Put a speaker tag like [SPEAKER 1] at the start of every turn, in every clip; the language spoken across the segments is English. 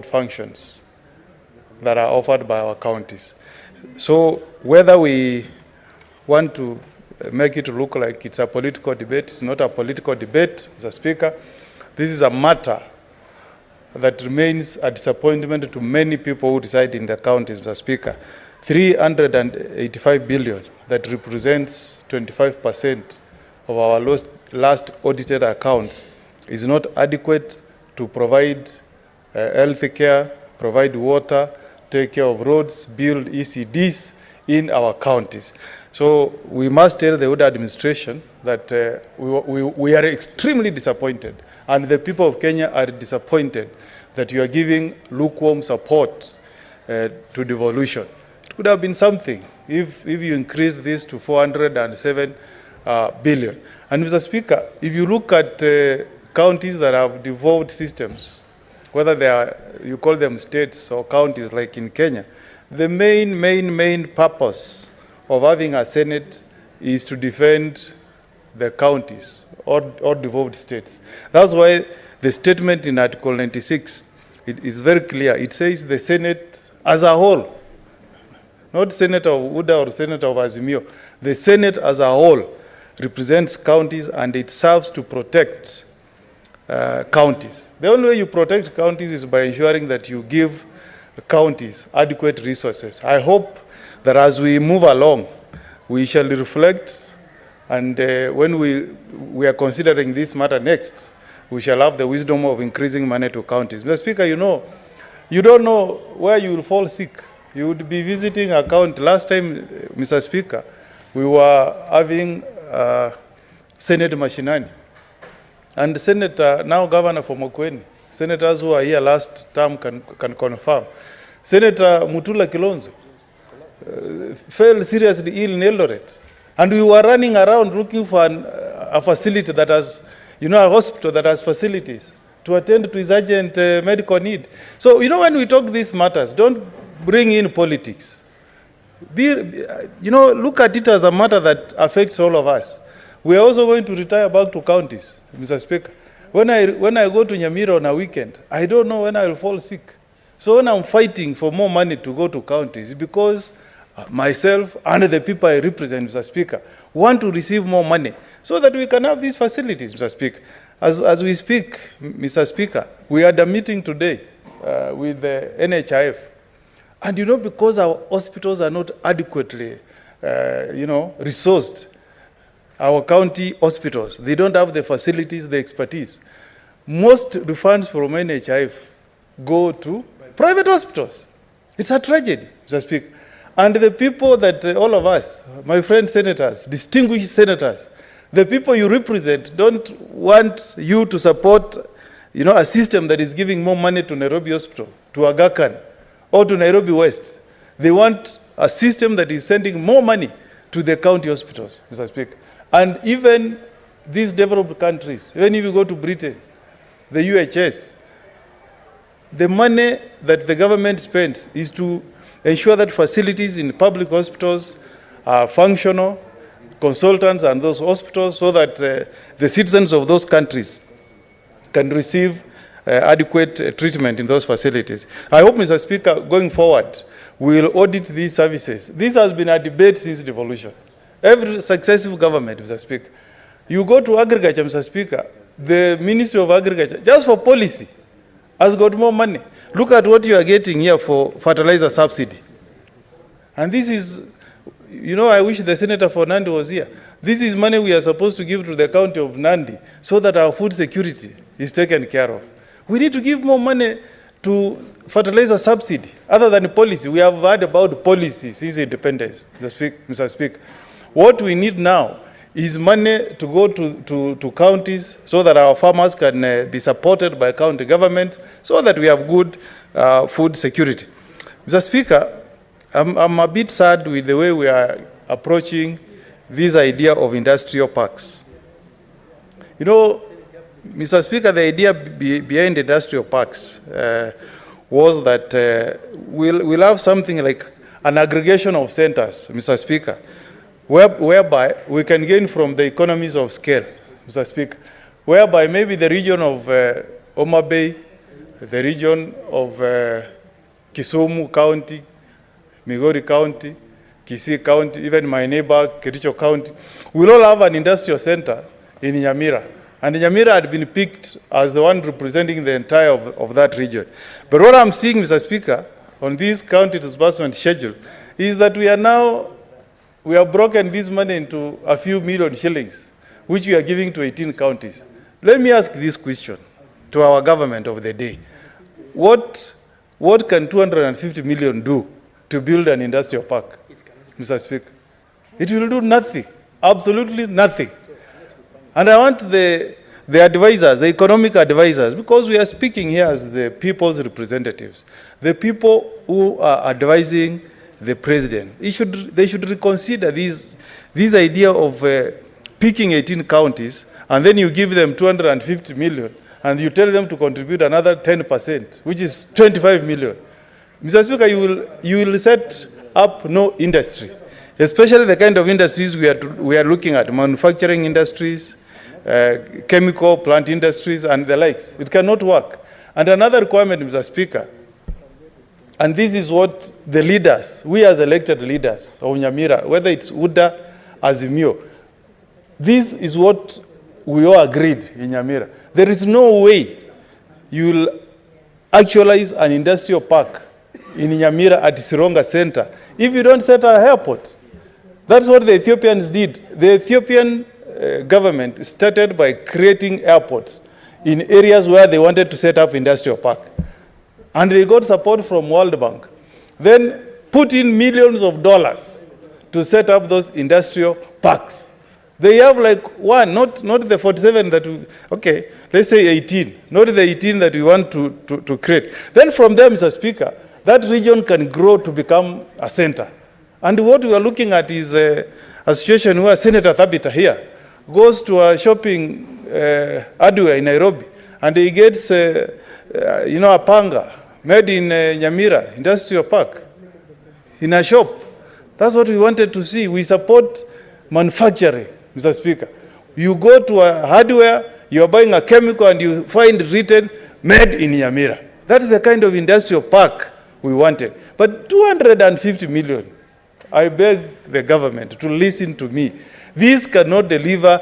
[SPEAKER 1] functions that are offered by our counties. So whether we want to make it look like it's a political debate, it's not a political debate, Mr. Speaker. This is a matter that remains a disappointment to many people who reside in the counties, Mr. Speaker. 385 billion, that represents 25% of our last audited accounts, is not adequate to provide health care, provide water, take care of roads, build ECDs in our counties. So we must tell the Ruto administration that we are extremely disappointed, and the people of Kenya are disappointed that you are giving lukewarm support to devolution. It could have been something if you increase this to 407 billion. And Mr. Speaker, if you look at counties that have devolved systems, whether they are, you call them states or counties like in Kenya, the main purpose of having a Senate is to defend the counties or devolved states. That's why the statement in Article 96 is very clear. It says the Senate as a whole, not Senator of Uda or Senator of Azimio, the Senate as a whole represents counties and it serves to protect counties. The only way you protect counties is by ensuring that you give counties adequate resources. I hope that as we move along, we shall reflect, and when we are considering this matter next, we shall have the wisdom of increasing money to counties. Mr. Speaker, you don't know where you will fall sick. You would be visiting a county. Last time, Mr. Speaker, we were having Senate Mashinani. And the Senator, now Governor for makwiny, senators who are here last term can confirm. Senator Mutula Kilonzo fell seriously ill in Eldoret. And we were running around looking for a facility that has, a hospital that has facilities to attend to his urgent medical need. So, when we talk these matters, don't bring in politics. Look at it as a matter that affects all of us. We are also going to retire back to counties, Mr. Speaker. When I go to Nyamira on a weekend, I don't know when I will fall sick. So when I'm fighting for more money to go to counties, it's because myself and the people I represent, Mr. Speaker, want to receive more money so that we can have these facilities, Mr. Speaker. As we speak, Mr. Speaker, we had a meeting today with the NHIF. And because our hospitals are not adequately, resourced, our county hospitals, they don't have the facilities, the expertise. Most refunds from NHIF go to private hospitals. It's a tragedy, Mr. Speaker. And the people that all of us, my friend senators, distinguished senators, the people you represent don't want you to support, a system that is giving more money to Nairobi Hospital, to Aga Khan, or to Nairobi West. They want a system that is sending more money to the county hospitals, Mr. Speaker. And even these developed countries, even if you go to Britain, the UHS, the money that the government spends is to ensure that facilities in public hospitals are functional, consultants and those hospitals, so that the citizens of those countries can receive adequate treatment in those facilities. I hope, Mr. Speaker, going forward, we will audit these services. This has been a debate since devolution. Every successive government, Mr. Speaker. You go to agriculture, Mr. Speaker, the Ministry of Agriculture, just for policy, has got more money. Look at what you are getting here for fertilizer subsidy. And this is, I wish the Senator for Nandi was here. This is money we are supposed to give to the county of Nandi so that our food security is taken care of. We need to give more money to fertilizer subsidy, other than policy. We have heard about policy since independence, Mr. Speaker. What we need now is money to go to counties so that our farmers can be supported by county government so that we have good food security. Mr. Speaker, I'm a bit sad with the way we are approaching this idea of industrial parks. Mr. Speaker, the idea behind industrial parks was that we'll have something like an aggregation of centers, Mr. Speaker, whereby we can gain from the economies of scale, Mr. Speaker, whereby maybe the region of Omogeni, the region of Kisumu County, Migori County, Kisii County, even my neighbor, Kericho County, will all have an industrial center in Nyamira. And Nyamira had been picked as the one representing the entire of that region. But what I'm seeing, Mr. Speaker, on this county disbursement schedule is that we have broken this money into a few million shillings, which we are giving to 18 counties. Let me ask this question to our government of the day. What can 250 million do to build an industrial park, Mr. Speaker? It will do nothing, absolutely nothing. And I want the advisors, the economic advisors, because we are speaking here as the people's representatives, the people who are advising the president, they should reconsider this idea of picking 18 counties, and then you give them 250 million, and you tell them to contribute another 10%, which is 25 million. Mr. Speaker, you will set up no industry, especially the kind of industries we are looking at, manufacturing industries, chemical plant industries, and the likes. It cannot work. And another requirement, Mr. Speaker, and this is what the leaders, we as elected leaders of Nyamira, whether it's UDA, Azimio, this is what we all agreed in Nyamira. There is no way you will actualize an industrial park in Nyamira at Sironga Center if you don't set an airport. That's what the Ethiopians did. The Ethiopian government started by creating airports in areas where they wanted to set up industrial park. And they got support from World Bank. Then put in millions of dollars to set up those industrial parks. They have like one, not the 47 that we, okay, let's say 18, not the 18 that we want to create. Then from there, Mr. Speaker, that region can grow to become a center. And what we are looking at is a situation where Senator Thabita here goes to a shopping hardware in Nairobi, and he gets, a panga made in Nyamira Industrial Park in a shop. That's what we wanted to see. We support manufacturing, Mr. Speaker. You go to a hardware, you are buying a chemical, and you find written, made in Nyamira. That's the kind of industrial park we wanted. But 250 million, I beg the government to listen to me. This cannot deliver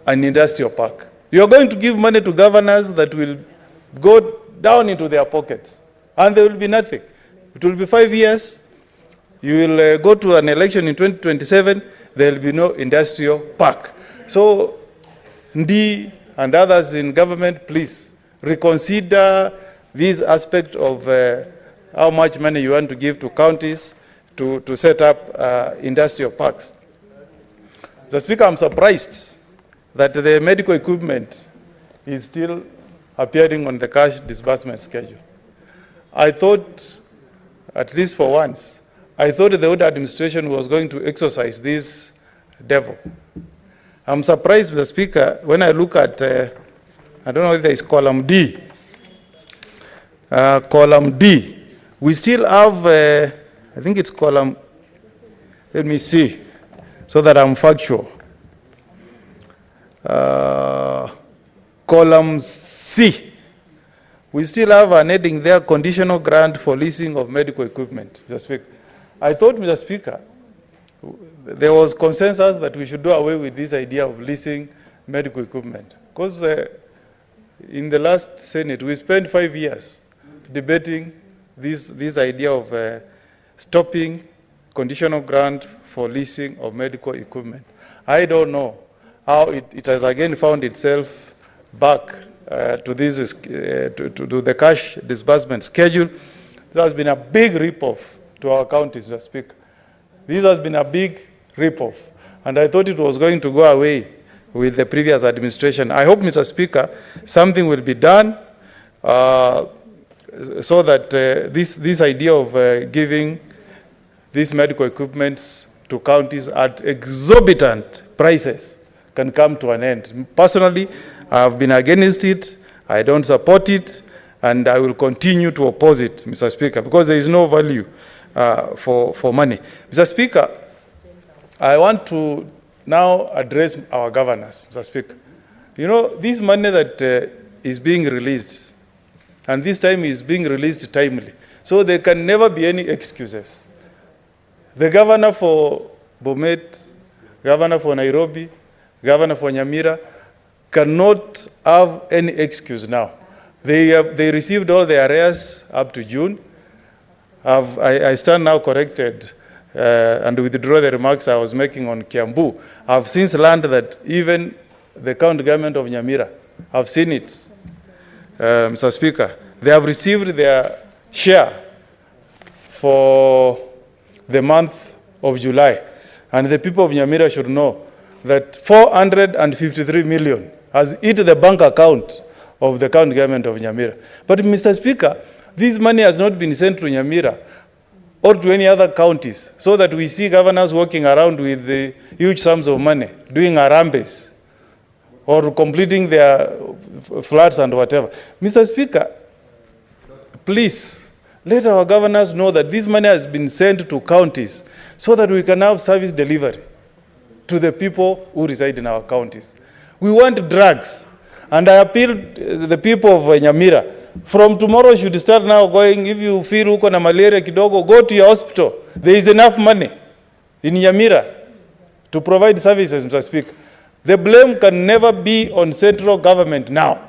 [SPEAKER 1] an industrial park. You are going to give money to governors that will go down into their pockets, and there will be nothing. It will be 5 years. You will go to an election in 2027, there will be no industrial park. So, Ndi and others in government, please reconsider this aspect of how much money you want to give to counties to set up industrial parks. Mr. Speaker, I'm surprised that the medical equipment is still appearing on the cash disbursement schedule. I thought, at least for once, I thought the old administration was going to exorcise this devil. I'm surprised, Mr. Speaker, when I look at, I don't know if there is column D. Column D. We still have, I think it's column, let me see, so that I'm factual. Column C. We still have an heading there, conditional grant for leasing of medical equipment, Mr. Speaker. I thought, Mr. Speaker, there was consensus that we should do away with this idea of leasing medical equipment. Because in the last Senate, we spent 5 years debating this idea of stopping conditional grant for leasing of medical equipment. I don't know how it has again found itself back to the cash disbursement schedule. There has been a big rip-off to our counties, Mr. Speaker. This has been a big rip-off, and I thought it was going to go away with the previous administration. I hope, Mr. Speaker, something will be done so that this idea of giving these medical equipments to counties at exorbitant prices can come to an end. Personally, I have been against it. I don't support it, and I will continue to oppose it, Mr. Speaker, because there is no value for money. Mr. Speaker, I want to now address our governors, Mr. Speaker. You know, this money that is being released and this time is being released timely. So there can never be any excuses. The governor for Bomet, governor for Nairobi, governor for Nyamira cannot have any excuse now. They received all their arrears up to June. I stand now corrected and withdraw the remarks I was making on Kiambu. I've since learned that even the county government of Nyamira, I've seen it, Mr. Speaker, they have received their share for the month of July. And the people of Nyamira should know that 453 million has hit the bank account of the county government of Nyamira. But Mr. Speaker, this money has not been sent to Nyamira or to any other counties, so that we see governors walking around with the huge sums of money, doing arambes, or completing their floods and whatever. Mr. Speaker, please let our governors know that this money has been sent to counties so that we can have service delivery to the people who reside in our counties. We want drugs, and I appeal to the people of Nyamira. From tomorrow, you should start now going, if you feel uko na malaria kidogo, go to your hospital. There is enough money in Nyamira to provide services, Mr. Speaker. The blame can never be on central government now.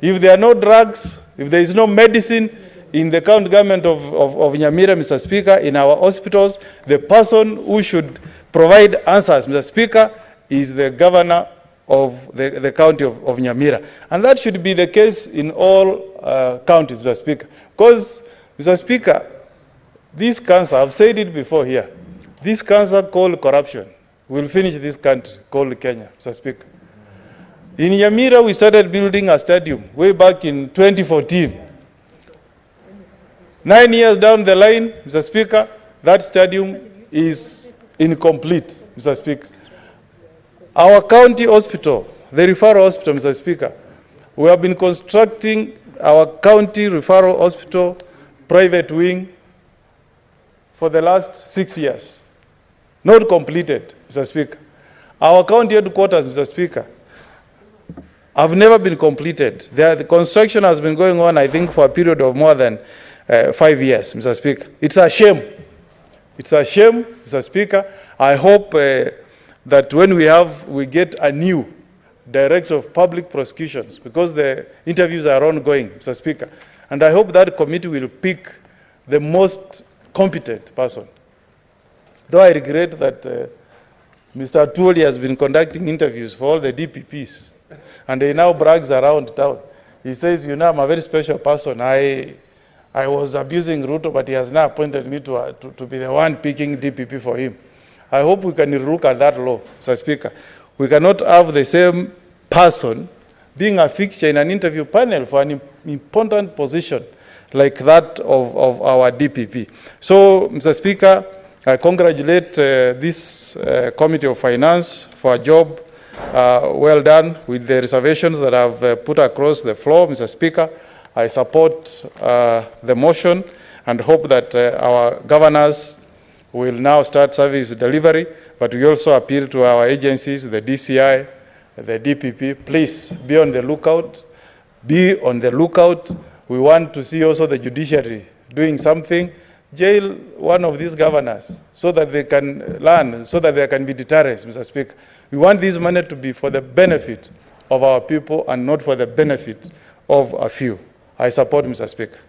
[SPEAKER 1] If there are no drugs, if there is no medicine in the county government of Nyamira, Mr. Speaker, in our hospitals, the person who should provide answers, Mr. Speaker, is the governor of the county of Nyamira. And that should be the case in all counties, Mr. Speaker. Because, Mr. Speaker, this cancer, I've said it before here, this cancer called corruption will finish this country called Kenya, Mr. Speaker. In Nyamira, we started building a stadium way back in 2014. 9 years down the line, Mr. Speaker, that stadium is incomplete, Mr. Speaker. Our county hospital, the referral hospital, Mr. Speaker, we have been constructing our county referral hospital private wing for the last 6 years. Not completed, Mr. Speaker. Our county headquarters, Mr. Speaker, have never been completed. The construction has been going on, I think, for a period of more than 5 years, Mr. Speaker. It's a shame. It's a shame, Mr. Speaker. I hope that when we get a new director of public prosecutions, because the interviews are ongoing, Mr. Speaker, and I hope that committee will pick the most competent person. Though I regret that Mr. Atuoli has been conducting interviews for all the DPPs, and he now brags around town. He says, you know, I'm a very special person. I was abusing Ruto, but he has now appointed me to be the one picking DPP for him. I hope we can look at that law, Mr. Speaker. We cannot have the same person being a fixture in an interview panel for an important position like that of our DPP. So, Mr. Speaker, I congratulate this Committee of Finance for a job well done with the reservations that I've put across the floor, Mr. Speaker. I support the motion and hope that our governors will now start service delivery, but we also appeal to our agencies, the DCI, the DPP, please be on the lookout. Be on the lookout. We want to see also the judiciary doing something. Jail one of these governors so that they can learn, so that there can be deterrence, Mr. Speaker. We want this money to be for the benefit of our people and not for the benefit of a few. I support, Mr. Speaker.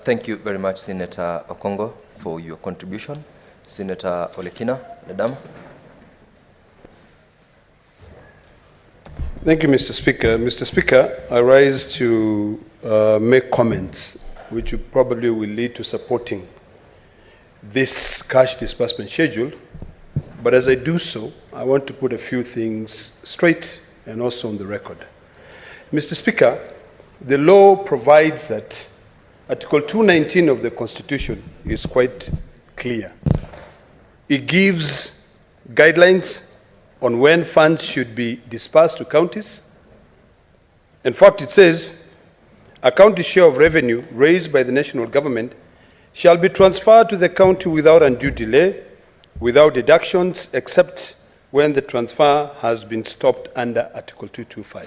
[SPEAKER 2] Thank you very much, Senator Okongo, for your contribution. Senator Olekina, Madam.
[SPEAKER 3] Thank you, Mr. Speaker. Mr. Speaker, I rise to make comments which probably will lead to supporting this cash disbursement schedule. But as I do so, I want to put a few things straight and also on the record. Mr. Speaker, the law provides that Article 219 of the Constitution is quite clear. It gives guidelines on when funds should be dispersed to counties. In fact, it says, a county share of revenue raised by the national government shall be transferred to the county without undue delay, without deductions, except when the transfer has been stopped under Article 225.